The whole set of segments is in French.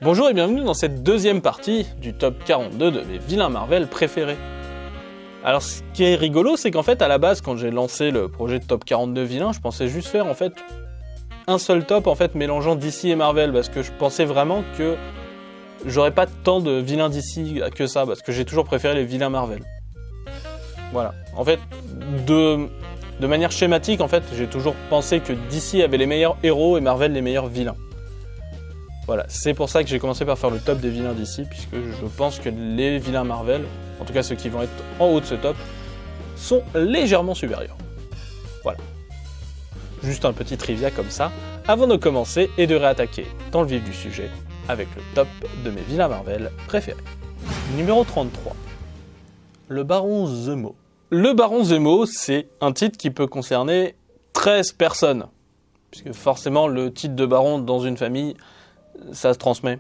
Bonjour et bienvenue dans cette deuxième partie du top 42 de mes vilains Marvel préférés. Alors ce qui est rigolo, c'est qu'en fait à la base quand j'ai lancé le projet de top 42 vilains, je pensais juste faire en fait un seul top en fait mélangeant DC et Marvel parce que je pensais vraiment que j'aurais pas tant de vilains DC que ça parce que j'ai toujours préféré les vilains Marvel. Voilà. En fait, de manière schématique, en fait, j'ai toujours pensé que DC avait les meilleurs héros et Marvel les meilleurs vilains. Voilà, c'est pour ça que j'ai commencé par faire le top des vilains d'ici, puisque je pense que les vilains Marvel, en tout cas ceux qui vont être en haut de ce top, sont légèrement supérieurs. Voilà. Juste un petit trivia comme ça, avant de commencer et de réattaquer dans le vif du sujet, avec le top de mes vilains Marvel préférés. Numéro 33. Le Baron Zemo. Le Baron Zemo, c'est un titre qui peut concerner 13 personnes, puisque forcément le titre de Baron dans une famille, ça se transmet.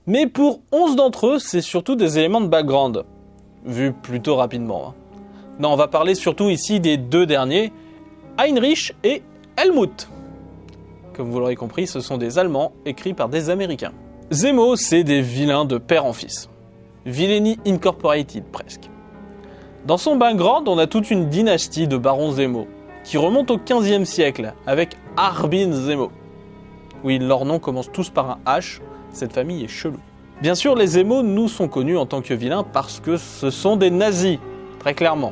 Mais pour 11 d'entre eux, c'est surtout des éléments de background, vu plutôt rapidement. Non, on va parler surtout ici des deux derniers, Heinrich et Helmut. Comme vous l'aurez compris, ce sont des Allemands écrits par des Américains. Zemo, c'est des vilains de père en fils. Villainy Incorporated, presque. Dans son background, on a toute une dynastie de barons Zemo, qui remonte au XVe siècle, avec Harbin Zemo. Oui, leurs noms commencent tous par un H, cette famille est chelou. Bien sûr, les Zemo nous sont connus en tant que vilains parce que ce sont des nazis, très clairement.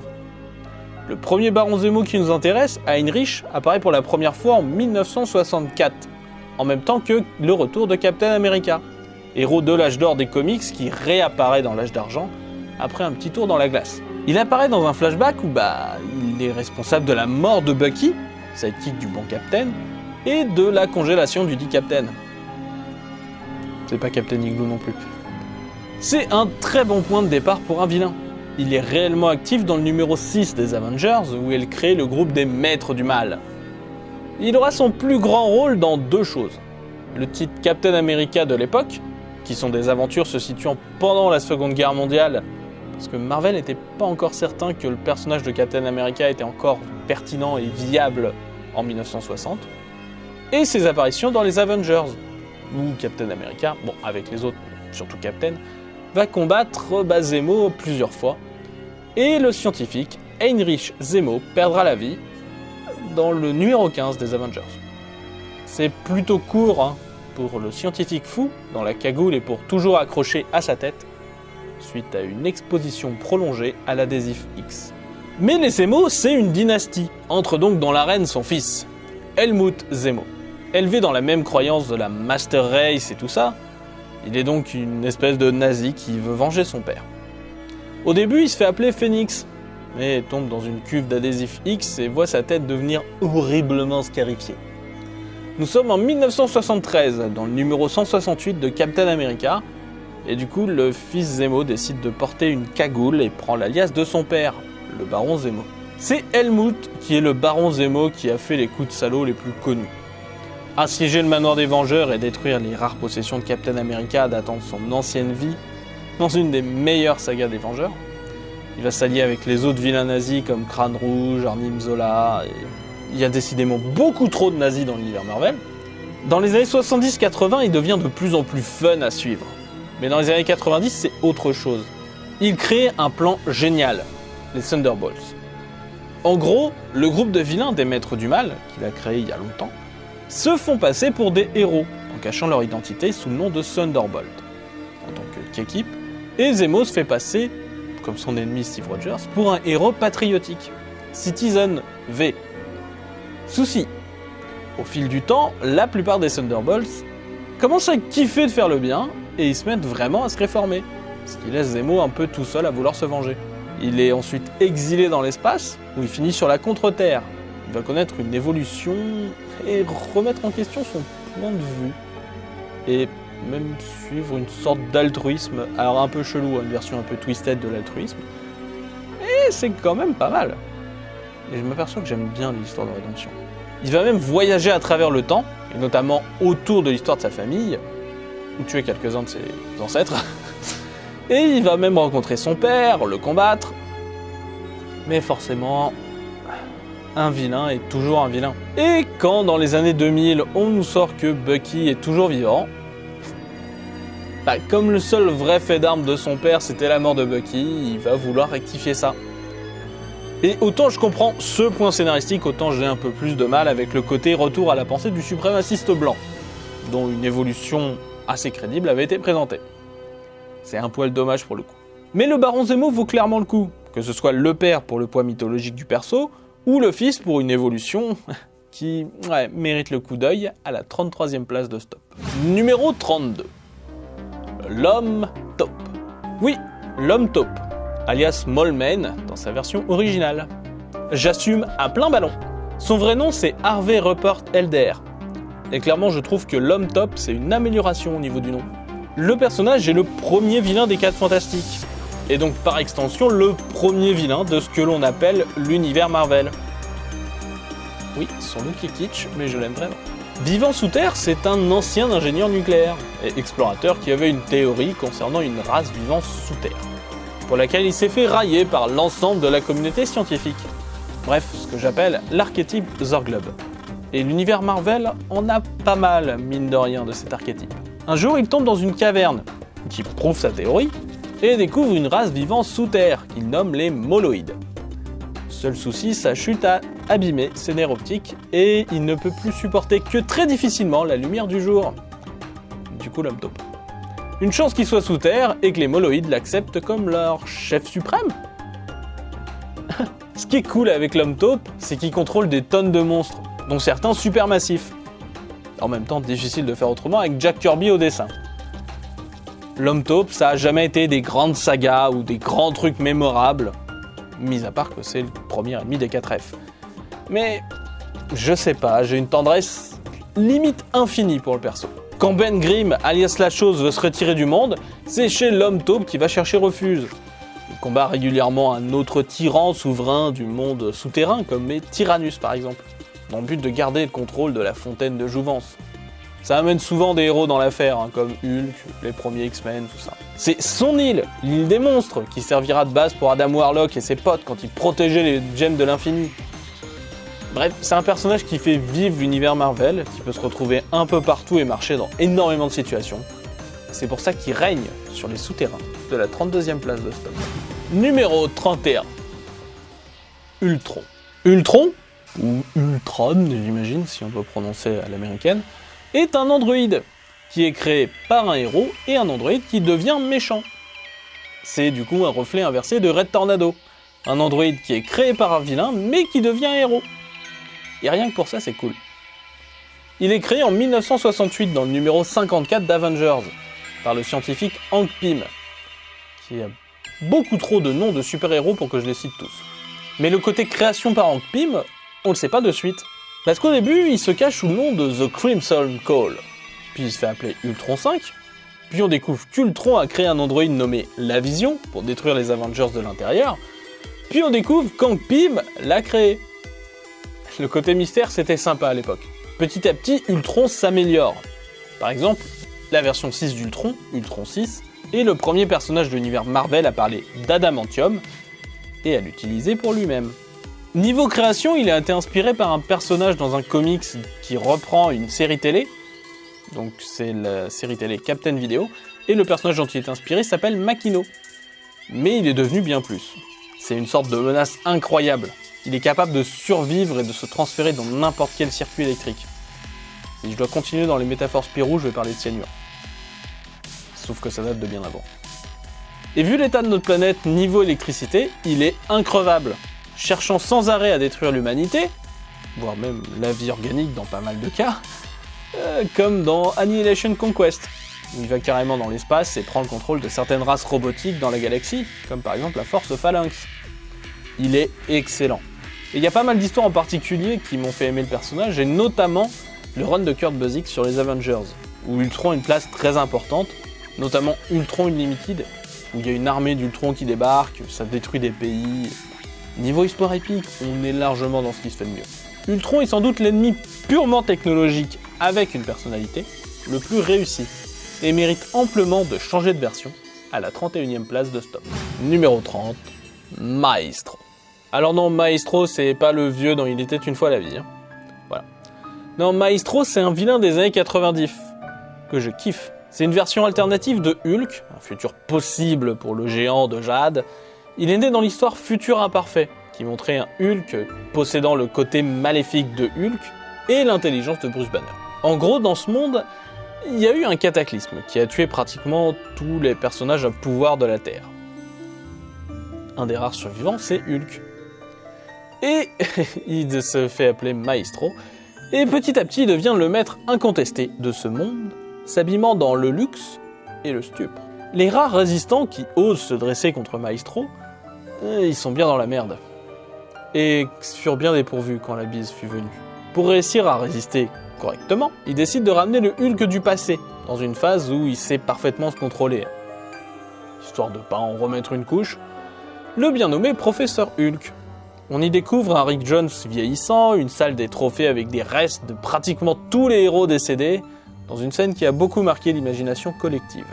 Le premier baron Zemo qui nous intéresse, Heinrich, apparaît pour la première fois en 1964, en même temps que le retour de Captain America, héros de l'âge d'or des comics qui réapparaît dans l'âge d'argent après un petit tour dans la glace. Il apparaît dans un flashback où il est responsable de la mort de Bucky, sidekick du bon Captain, et de la congélation du dit Captain. C'est pas Captain Igloo non plus. C'est un très bon point de départ pour un vilain. Il est réellement actif dans le numéro 6 des Avengers, où il crée le groupe des Maîtres du Mal. Il aura son plus grand rôle dans deux choses. Le titre Captain America de l'époque, qui sont des aventures se situant pendant la Seconde Guerre mondiale, parce que Marvel n'était pas encore certain que le personnage de Captain America était encore pertinent et viable en 1960, et ses apparitions dans les Avengers, où Captain America, avec les autres, surtout Captain, va combattre Zemo plusieurs fois, et le scientifique Heinrich Zemo perdra la vie dans le numéro 15 des Avengers. C'est plutôt court pour le scientifique fou, dans la cagoule et pour toujours accroché à sa tête, suite à une exposition prolongée à l'adhésif X. Mais les Zemo, c'est une dynastie, entre donc dans l'arène son fils, Helmut Zemo. Élevé dans la même croyance de la Master Race et tout ça, il est donc une espèce de nazi qui veut venger son père. Au début, il se fait appeler Phoenix, mais tombe dans une cuve d'adhésif X et voit sa tête devenir horriblement scarifiée. Nous sommes en 1973, dans le numéro 168 de Captain America, et du coup, le fils Zemo décide de porter une cagoule et prend l'alias de son père, le baron Zemo. C'est Helmut qui est le baron Zemo qui a fait les coups de salaud les plus connus. Assiéger le manoir des Vengeurs et détruire les rares possessions de Captain America datant de son ancienne vie dans une des meilleures sagas des Vengeurs. Il va s'allier avec les autres vilains nazis comme Crâne Rouge, Arnim Zola, et il y a décidément beaucoup trop de nazis dans l'univers Marvel. Dans les années 70-80, il devient de plus en plus fun à suivre. Mais dans les années 90, c'est autre chose. Il crée un plan génial, les Thunderbolts. En gros, le groupe de vilains des Maîtres du Mal, qu'il a créé il y a longtemps, se font passer pour des héros, en cachant leur identité sous le nom de Thunderbolt, en tant qu'équipe, et Zemo se fait passer, comme son ennemi Steve Rogers, pour un héros patriotique, Citizen V. Souci, au fil du temps, la plupart des Thunderbolts commencent à kiffer de faire le bien, et ils se mettent vraiment à se réformer, ce qui laisse Zemo un peu tout seul à vouloir se venger. Il est ensuite exilé dans l'espace, où il finit sur la contre-terre. Il va connaître une évolution et remettre en question son point de vue. Et même suivre une sorte d'altruisme, alors un peu chelou, une version un peu twisted de l'altruisme. Et c'est quand même pas mal. Et je m'aperçois que j'aime bien l'histoire de rédemption. Il va même voyager à travers le temps, et notamment autour de l'histoire de sa famille, ou tuer quelques-uns de ses ancêtres. Et il va même rencontrer son père, le combattre. Mais forcément, un vilain est toujours un vilain. Et quand dans les années 2000, on nous sort que Bucky est toujours vivant, Comme le seul vrai fait d'armes de son père c'était la mort de Bucky, il va vouloir rectifier ça. Et autant je comprends ce point scénaristique, autant j'ai un peu plus de mal avec le côté retour à la pensée du suprémaciste blanc, dont une évolution assez crédible avait été présentée. C'est un poil dommage pour le coup. Mais le baron Zemo vaut clairement le coup, que ce soit le père pour le poids mythologique du perso, ou le fils pour une évolution qui mérite le coup d'œil à la 33e place de Stop. Numéro 32. L'homme taupe. Oui, l'homme taupe, alias Moleman dans sa version originale. J'assume à plein ballon. Son vrai nom c'est Harvey Rupert Elder. Et clairement je trouve que l'homme taupe c'est une amélioration au niveau du nom. Le personnage est le premier vilain des 4 Fantastiques. Et donc par extension le premier vilain de ce que l'on appelle l'univers Marvel. Oui, son look est kitsch, mais je l'aime vraiment. Vivant sous terre, c'est un ancien ingénieur nucléaire et explorateur qui avait une théorie concernant une race vivant sous terre, pour laquelle il s'est fait railler par l'ensemble de la communauté scientifique. Bref, ce que j'appelle l'archétype Zorglub. Et l'univers Marvel en a pas mal, mine de rien, de cet archétype. Un jour, il tombe dans une caverne, qui prouve sa théorie, et découvre une race vivant sous terre, qu'il nomme les Moloïdes. Seul souci, sa chute a abîmé ses nerfs optiques et il ne peut plus supporter que très difficilement la lumière du jour. Du coup, l'homme taupe. Une chance qu'il soit sous terre et que les Moloïdes l'acceptent comme leur chef suprême. Ce qui est cool avec l'homme taupe, c'est qu'il contrôle des tonnes de monstres, dont certains supermassifs. En même temps, difficile de faire autrement avec Jack Kirby au dessin. L'homme taupe, ça a jamais été des grandes sagas ou des grands trucs mémorables, mis à part que c'est le premier ennemi des 4F. Mais je sais pas, j'ai une tendresse limite infinie pour le perso. Quand Ben Grimm, alias la chose, veut se retirer du monde, c'est chez l'homme taupe qui va chercher refuge. Il combat régulièrement un autre tyran souverain du monde souterrain, comme les Tyrannus par exemple, dans le but de garder le contrôle de la fontaine de jouvence. Ça amène souvent des héros dans l'affaire, comme Hulk, les premiers X-Men, tout ça. C'est son île, l'île des monstres, qui servira de base pour Adam Warlock et ses potes quand ils protégeaient les gemmes de l'infini. Bref, c'est un personnage qui fait vivre l'univers Marvel, qui peut se retrouver un peu partout et marcher dans énormément de situations. C'est pour ça qu'il règne sur les souterrains de la 32e place de Stop. Numéro 31. Ultron. Ultron, ou Ultron, j'imagine, si on doit prononcer à l'américaine, est un androïde qui est créé par un héros et un androïde qui devient méchant. C'est du coup un reflet inversé de Red Tornado, un androïde qui est créé par un vilain mais qui devient héros. Et rien que pour ça, c'est cool. Il est créé en 1968 dans le numéro 54 d'Avengers, par le scientifique Hank Pym, qui a beaucoup trop de noms de super-héros pour que je les cite tous. Mais le côté création par Hank Pym, on le sait pas de suite. Parce qu'au début, il se cache sous le nom de The Crimson Call, puis il se fait appeler Ultron 5, puis on découvre qu'Ultron a créé un androïde nommé La Vision pour détruire les Avengers de l'intérieur, puis on découvre qu'Hank Pym l'a créé. Le côté mystère, c'était sympa à l'époque. Petit à petit, Ultron s'améliore. Par exemple, la version 6 d'Ultron, Ultron 6, est le premier personnage de l'univers Marvel à parler d'adamantium et à l'utiliser pour lui-même. Niveau création, il a été inspiré par un personnage dans un comics qui reprend une série télé, donc c'est la série télé Captain Video, et le personnage dont il est inspiré s'appelle Makino. Mais il est devenu bien plus. C'est une sorte de menace incroyable. Il est capable de survivre et de se transférer dans n'importe quel circuit électrique. Si je dois continuer dans les métaphores Spirou, je vais parler de cyanure. Sauf que ça date de bien avant. Et vu l'état de notre planète niveau électricité, il est increvable, cherchant sans arrêt à détruire l'humanité, voire même la vie organique dans pas mal de cas, comme dans Annihilation Conquest, où il va carrément dans l'espace et prend le contrôle de certaines races robotiques dans la galaxie, comme par exemple la Force Phalanx. Il est excellent. Et il y a pas mal d'histoires en particulier qui m'ont fait aimer le personnage, et notamment le run de Kurt Busiek sur les Avengers, où Ultron a une place très importante, notamment Ultron Unlimited, où il y a une armée d'Ultron qui débarque, ça détruit des pays. Niveau histoire épique, on est largement dans ce qui se fait de mieux. Ultron est sans doute l'ennemi purement technologique avec une personnalité, le plus réussi, et mérite amplement de changer de version à la 31e place de Stop. Numéro 30, Maestro. Alors non, Maestro, c'est pas le vieux dans Il était une fois la vie. Voilà. Non, Maestro, c'est un vilain des années 90, que je kiffe. C'est une version alternative de Hulk, un futur possible pour le géant de Jade. Il est né dans l'histoire Futur Imparfait, qui montrait un Hulk possédant le côté maléfique de Hulk et l'intelligence de Bruce Banner. En gros, dans ce monde, il y a eu un cataclysme qui a tué pratiquement tous les personnages à pouvoir de la Terre. Un des rares survivants, c'est Hulk. Et il se fait appeler Maestro, et petit à petit il devient le maître incontesté de ce monde, s'habillant dans le luxe et le stupre. Les rares résistants qui osent se dresser contre Maestro, ils sont bien dans la merde. Et furent bien dépourvus quand la bise fut venue. Pour réussir à résister correctement, il décide de ramener le Hulk du passé, dans une phase où il sait parfaitement se contrôler. Histoire de pas en remettre une couche, le bien nommé Professeur Hulk. On y découvre un Rick Jones vieillissant, une salle des trophées avec des restes de pratiquement tous les héros décédés, dans une scène qui a beaucoup marqué l'imagination collective.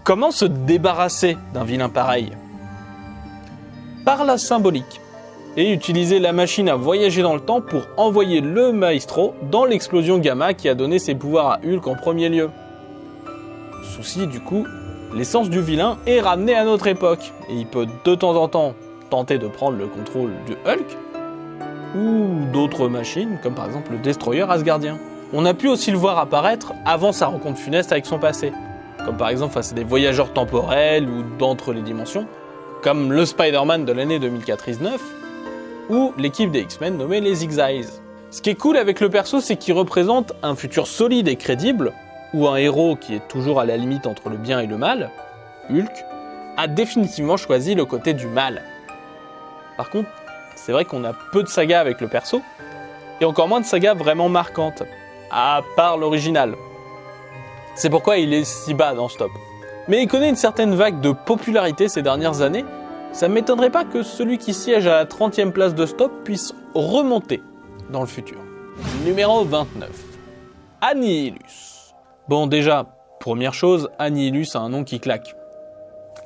Comment se débarrasser d'un vilain pareil ? Par la symbolique, et utiliser la machine à voyager dans le temps pour envoyer le Maestro dans l'explosion gamma qui a donné ses pouvoirs à Hulk en premier lieu. Souci du coup, l'essence du vilain est ramenée à notre époque, et il peut de temps en temps tenter de prendre le contrôle du Hulk, ou d'autres machines, comme par exemple le Destroyer asgardien. On a pu aussi le voir apparaître avant sa rencontre funeste avec son passé, comme par exemple face à des voyageurs temporels ou d'entre les dimensions, comme le Spider-Man de l'année 2004-19, ou l'équipe des X-Men nommée les X-Eyes. Ce qui est cool avec le perso, c'est qu'il représente un futur solide et crédible, où un héros qui est toujours à la limite entre le bien et le mal, Hulk, a définitivement choisi le côté du mal. Par contre, c'est vrai qu'on a peu de sagas avec le perso, et encore moins de sagas vraiment marquantes, à part l'original. C'est pourquoi il est si bas dans ce top. Mais il connaît une certaine vague de popularité ces dernières années, ça ne m'étonnerait pas que celui qui siège à la 30e place de ce top puisse remonter dans le futur. Numéro 29. Annihilus. Bon déjà, première chose, Annihilus a un nom qui claque.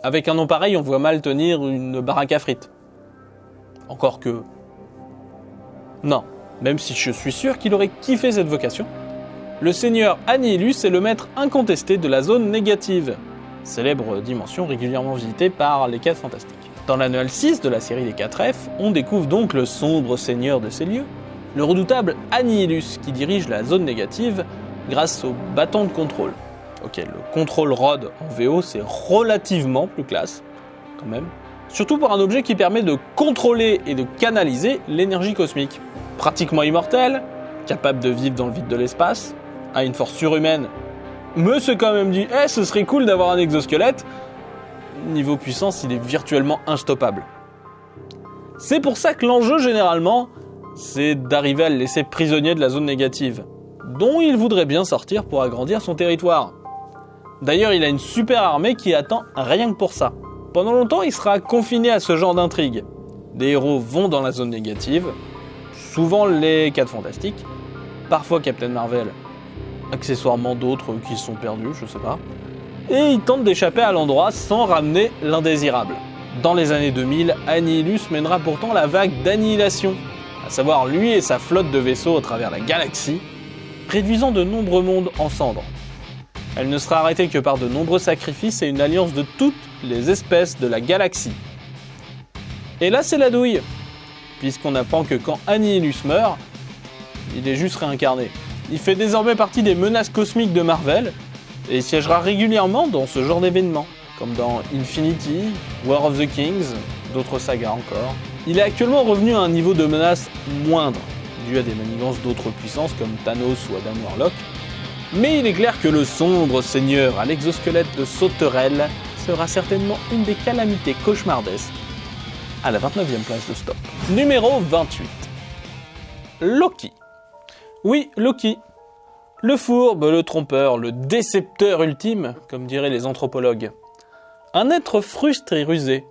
Avec un nom pareil, on voit mal tenir une baraque à frites. Encore que... Non, même si je suis sûr qu'il aurait kiffé cette vocation, le seigneur Annihilus est le maître incontesté de la zone négative, célèbre dimension régulièrement visitée par les 4 Fantastiques. Dans l'annual 6 de la série des 4F, on découvre donc le sombre seigneur de ces lieux, le redoutable Annihilus qui dirige la zone négative grâce au bâton de contrôle. Ok, le control rod en VO c'est relativement plus classe, quand même. Surtout pour un objet qui permet de contrôler et de canaliser l'énergie cosmique. Pratiquement immortel, capable de vivre dans le vide de l'espace, a une force surhumaine, mais c'est quand même dit « ce serait cool d'avoir un exosquelette », niveau puissance, il est virtuellement instoppable. C'est pour ça que l'enjeu, généralement, c'est d'arriver à le laisser prisonnier de la zone négative, dont il voudrait bien sortir pour agrandir son territoire. D'ailleurs, il a une super armée qui attend rien que pour ça. Pendant longtemps, il sera confiné à ce genre d'intrigue. Des héros vont dans la zone négative, souvent les 4 Fantastiques, parfois Captain Marvel, accessoirement d'autres qui sont perdus, je sais pas, et ils tentent d'échapper à l'endroit sans ramener l'indésirable. Dans les années 2000, Annihilus mènera pourtant la vague d'annihilation, à savoir lui et sa flotte de vaisseaux à travers la galaxie, réduisant de nombreux mondes en cendres. Elle ne sera arrêtée que par de nombreux sacrifices et une alliance de toutes les espèces de la galaxie. Et là c'est la douille, puisqu'on apprend que quand Annihilus meurt, il est juste réincarné. Il fait désormais partie des menaces cosmiques de Marvel, et siégera régulièrement dans ce genre d'événements, comme dans Infinity, War of the Kings, d'autres sagas encore. Il est actuellement revenu à un niveau de menace moindre, dû à des manigances d'autres puissances comme Thanos ou Adam Warlock, mais il est clair que le sombre seigneur à l'exosquelette de sauterelle sera certainement une des calamités cauchemardesques à la 29e place de stop. Numéro 28. Loki. Oui, Loki. Le fourbe, le trompeur, le décepteur ultime, comme diraient les anthropologues. Un être frustré et rusé.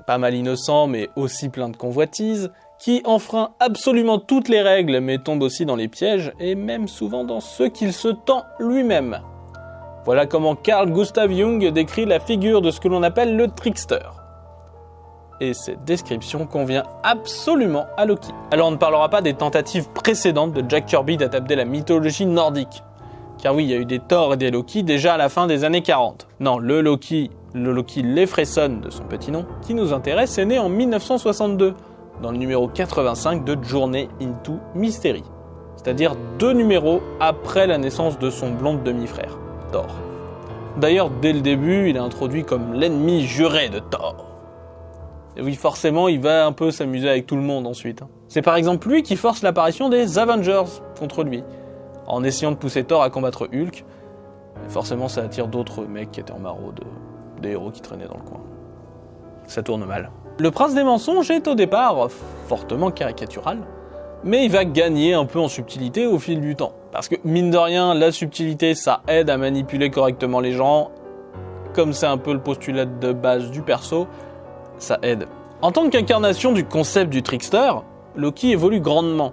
Pas mal innocent, mais aussi plein de convoitises, qui enfreint absolument toutes les règles, mais tombe aussi dans les pièges, et même souvent dans ceux qu'il se tend lui-même. Voilà comment Carl Gustav Jung décrit la figure de ce que l'on appelle le trickster. Et cette description convient absolument à Loki. Alors on ne parlera pas des tentatives précédentes de Jack Kirby d'adapter la mythologie nordique, Car oui, il y a eu des Thor et des Loki déjà à la fin des années 40. Non, le Loki Lefreyson de son petit nom, qui nous intéresse, est né en 1962, dans le numéro 85 de Journey into Mystery. C'est-à-dire 2 numéros après la naissance de son blond demi-frère, Thor. D'ailleurs, dès le début, il est introduit comme l'ennemi juré de Thor. Et oui, forcément, il va un peu s'amuser avec tout le monde ensuite. C'est par exemple lui qui force l'apparition des Avengers contre lui, en essayant de pousser Thor à combattre Hulk. Et forcément, ça attire d'autres mecs qui étaient en maraude, des héros qui traînaient dans le coin. Ça tourne mal. Le prince des mensonges est au départ fortement caricatural, mais il va gagner un peu en subtilité au fil du temps. Parce que, mine de rien, la subtilité, ça aide à manipuler correctement les gens. Comme c'est un peu le postulat de base du perso, ça aide. En tant qu'incarnation du concept du trickster, Loki évolue grandement,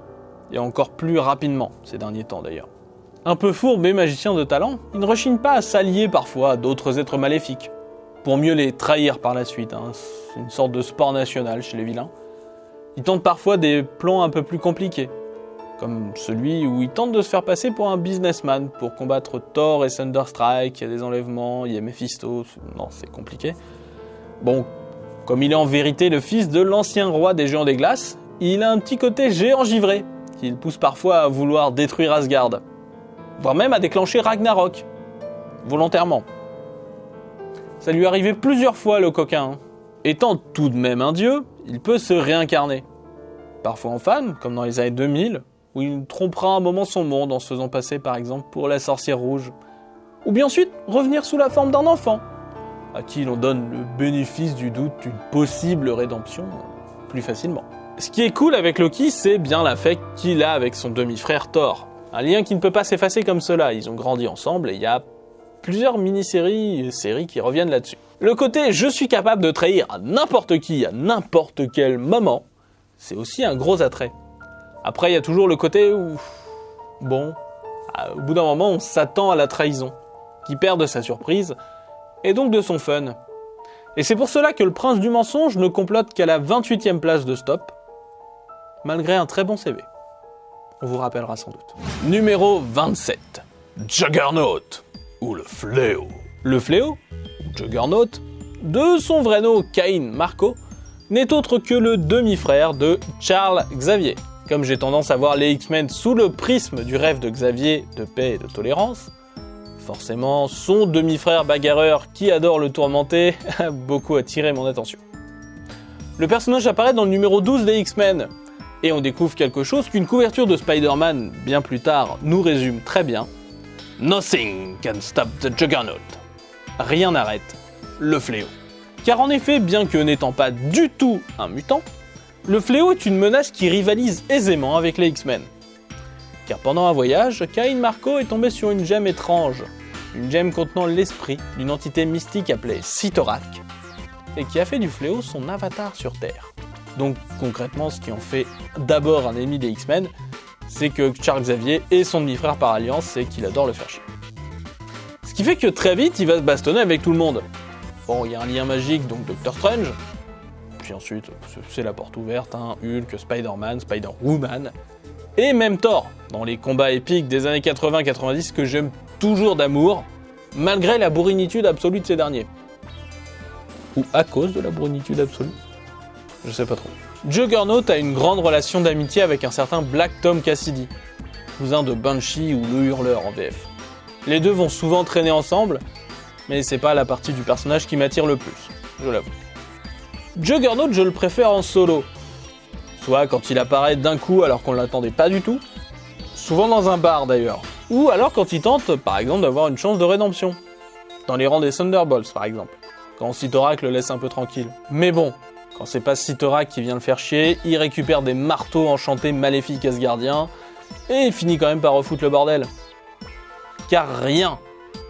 et encore plus rapidement, ces derniers temps d'ailleurs. Un peu fourbe et magicien de talent, il ne rechigne pas à s'allier parfois à d'autres êtres maléfiques, pour mieux les trahir par la suite. C'est une sorte de sport national chez les vilains. Il tente parfois des plans un peu plus compliqués, comme celui où il tente de se faire passer pour un businessman pour combattre Thor et Thunderstrike, il y a des enlèvements, il y a Mephisto, non c'est compliqué. Bon, comme il est en vérité le fils de l'ancien roi des géants des glaces, il a un petit côté géant givré, qui le pousse parfois à vouloir détruire Asgard, voire même à déclencher Ragnarok, volontairement. Ça lui est arrivé plusieurs fois le coquin. Étant tout de même un dieu, il peut se réincarner. Parfois en femme, comme dans les années 2000, où il trompera un moment son monde en se faisant passer par exemple pour la sorcière rouge. Ou bien ensuite revenir sous la forme d'un enfant, à qui l'on donne le bénéfice du doute d'une possible rédemption plus facilement. Ce qui est cool avec Loki, c'est bien l'affect qu'il a avec son demi-frère Thor. Un lien qui ne peut pas s'effacer comme cela, ils ont grandi ensemble et il y a plusieurs mini-séries qui reviennent là-dessus. Le côté « je suis capable de trahir à n'importe qui, à n'importe quel moment », c'est aussi un gros attrait. Après, il y a toujours le côté où, bon, au bout d'un moment, on s'attend à la trahison, qui perd de sa surprise, et donc de son fun. Et c'est pour cela que le prince du mensonge ne complote qu'à la 28e place de Stop, malgré un très bon CV. On vous rappellera sans doute. Numéro 27. Juggernaut, ou le Fléau. Le Fléau, ou Juggernaut, de son vrai nom Cain Marco, n'est autre que le demi-frère de Charles Xavier. Comme j'ai tendance à voir les X-Men sous le prisme du rêve de Xavier de paix et de tolérance, forcément, son demi-frère bagarreur qui adore le tourmenter a beaucoup attiré mon attention. Le personnage apparaît dans le numéro 12 des X-Men, et on découvre quelque chose qu'une couverture de Spider-Man, bien plus tard, nous résume très bien. Nothing can stop the Juggernaut. Rien n'arrête le Fléau. Car en effet, bien que n'étant pas du tout un mutant, le Fléau est une menace qui rivalise aisément avec les X-Men. Car pendant un voyage, Cain Marco est tombé sur une gemme étrange, une gemme contenant l'esprit d'une entité mystique appelée Cyttorak, et qui a fait du Fléau son avatar sur Terre. Donc concrètement, ce qui en fait d'abord un ennemi des X-Men, c'est que Charles Xavier est son demi-frère par alliance et qu'il adore le faire chier. Ce qui fait que très vite, il va se bastonner avec tout le monde. Bon, il y a un lien magique, donc Doctor Strange, puis ensuite, c'est la porte ouverte, Hulk, Spider-Man, Spider-Woman, et même Thor, dans les combats épiques des années 80-90 que j'aime toujours d'amour, malgré la bourrinitude absolue de ces derniers. Ou à cause de la bourrinitude absolue. Je sais pas trop. Juggernaut a une grande relation d'amitié avec un certain Black Tom Cassidy, cousin de Banshee ou le Hurleur en VF. Les deux vont souvent traîner ensemble, mais c'est pas la partie du personnage qui m'attire le plus, je l'avoue. Juggernaut, je le préfère en solo, soit quand il apparaît d'un coup alors qu'on l'attendait pas du tout, souvent dans un bar d'ailleurs, ou alors quand il tente, par exemple, d'avoir une chance de rédemption, dans les rangs des Thunderbolts par exemple, quand Cyttorak le laisse un peu tranquille. Mais bon, quand c'est pas Cyttorak qui vient le faire chier, il récupère des marteaux enchantés maléfiques asgardiens, et il finit quand même par refoutre le bordel. Car rien,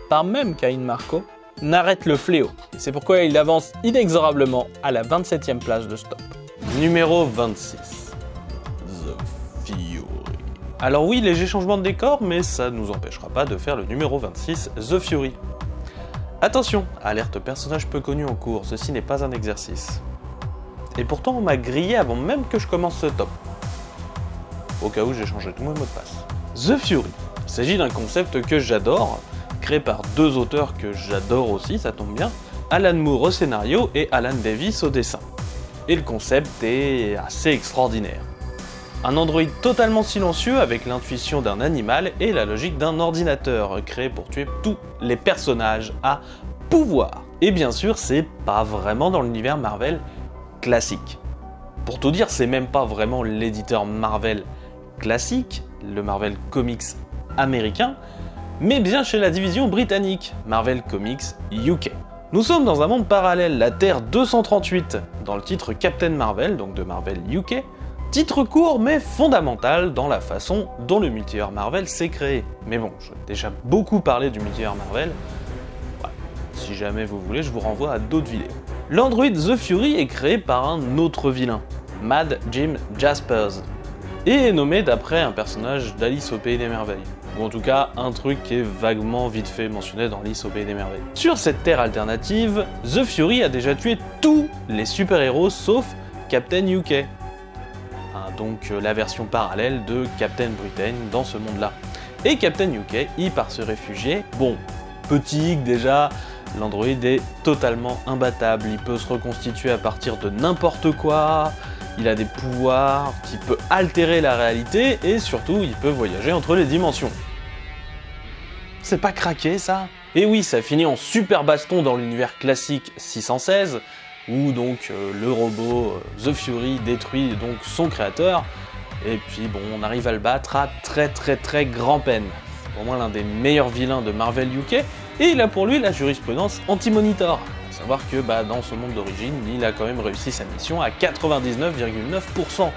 pas même Cain Marco, n'arrête le Fléau. Et c'est pourquoi il avance inexorablement à la 27e place de Stop. Numéro 26. The Fury. Alors oui, léger changement de décor, mais ça ne nous empêchera pas de faire le numéro 26, The Fury. Attention, alerte personnage peu connu en cours, ceci n'est pas un exercice. Et pourtant on m'a grillé avant même que je commence ce top. Au cas où j'ai changé tous mes mots de passe. The Fury, s'agit d'un concept que j'adore, créé par deux auteurs que j'adore aussi, ça tombe bien, Alan Moore au scénario et Alan Davis au dessin. Et le concept est assez extraordinaire. Un androïde totalement silencieux avec l'intuition d'un animal et la logique d'un ordinateur, créé pour tuer tous les personnages à pouvoir. Et bien sûr, c'est pas vraiment dans l'univers Marvel classique. Pour tout dire, c'est même pas vraiment l'éditeur Marvel classique, le Marvel Comics américain, mais bien chez la division britannique, Marvel Comics UK. Nous sommes dans un monde parallèle, la Terre 238, dans le titre Captain Marvel, donc de Marvel UK, titre court mais fondamental dans la façon dont le multivers Marvel s'est créé. Mais bon, j'ai déjà beaucoup parlé du multivers Marvel, voilà. Si jamais vous voulez, je vous renvoie à d'autres vidéos. L'android The Fury est créé par un autre vilain, Mad Jim Jaspers, et est nommé d'après un personnage d'Alice au Pays des Merveilles. Ou en tout cas, un truc qui est vaguement vite fait mentionné dans Alice au Pays des Merveilles. Sur cette terre alternative, The Fury a déjà tué tous les super-héros sauf Captain UK. Donc la version parallèle de Captain Britain dans ce monde-là. Et Captain UK, il part se réfugier. Bon, petit déjà, l'android est totalement imbattable, il peut se reconstituer à partir de n'importe quoi, il a des pouvoirs qui peuvent altérer la réalité, et surtout, il peut voyager entre les dimensions. C'est pas craqué, ça? Et oui, ça finit en super baston dans l'univers classique 616, où donc le robot The Fury détruit donc son créateur, et puis bon, on arrive à le battre à très grand peine. C'est pour moi l'un des meilleurs vilains de Marvel UK, et il a pour lui la jurisprudence anti-monitor. À savoir que dans ce monde d'origine, il a quand même réussi sa mission à 99,9%.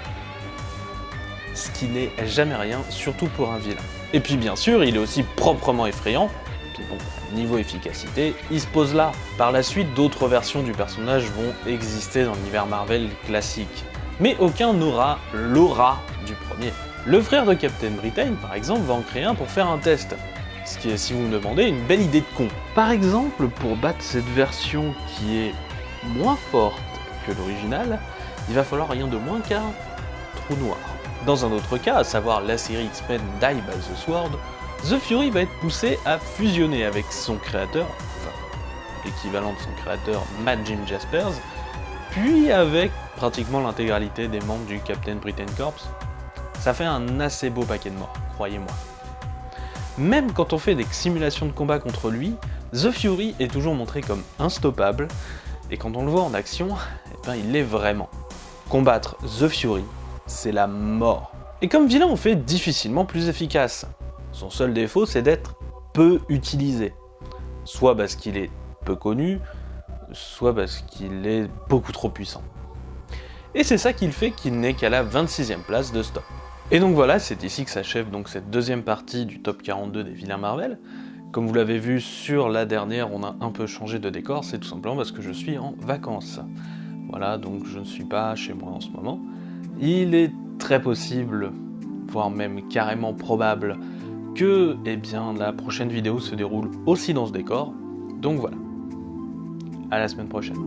Ce qui n'est jamais rien, surtout pour un vilain. Et puis bien sûr, il est aussi proprement effrayant. Puis bon, niveau efficacité, il se pose là. Par la suite, d'autres versions du personnage vont exister dans l'univers Marvel classique. Mais aucun n'aura l'aura du premier. Le frère de Captain Britain, par exemple, va en créer un pour faire un test. Ce qui est, si vous me demandez, une belle idée de con. Par exemple, pour battre cette version qui est moins forte que l'original, il va falloir rien de moins qu'un trou noir. Dans un autre cas, à savoir la série X-Men Die by the Sword, The Fury va être poussé à fusionner avec son créateur, enfin l'équivalent de son créateur Mad Jim Jaspers, puis avec pratiquement l'intégralité des membres du Captain Britain Corps. Ça fait un assez beau paquet de morts, croyez-moi. Même quand on fait des simulations de combat contre lui, The Fury est toujours montré comme instoppable, et quand on le voit en action, il l'est vraiment. Combattre The Fury, c'est la mort. Et comme vilain, on fait difficilement plus efficace. Son seul défaut, c'est d'être peu utilisé. Soit parce qu'il est peu connu, soit parce qu'il est beaucoup trop puissant. Et c'est ça qui le fait qu'il n'est qu'à la 26e place de Stop. Et donc voilà, c'est ici que s'achève donc cette deuxième partie du top 42 des vilains Marvel. Comme vous l'avez vu sur la dernière, on a un peu changé de décor, c'est tout simplement parce que je suis en vacances. Voilà, donc je ne suis pas chez moi en ce moment. Il est très possible, voire même carrément probable, que la prochaine vidéo se déroule aussi dans ce décor. Donc voilà. À la semaine prochaine.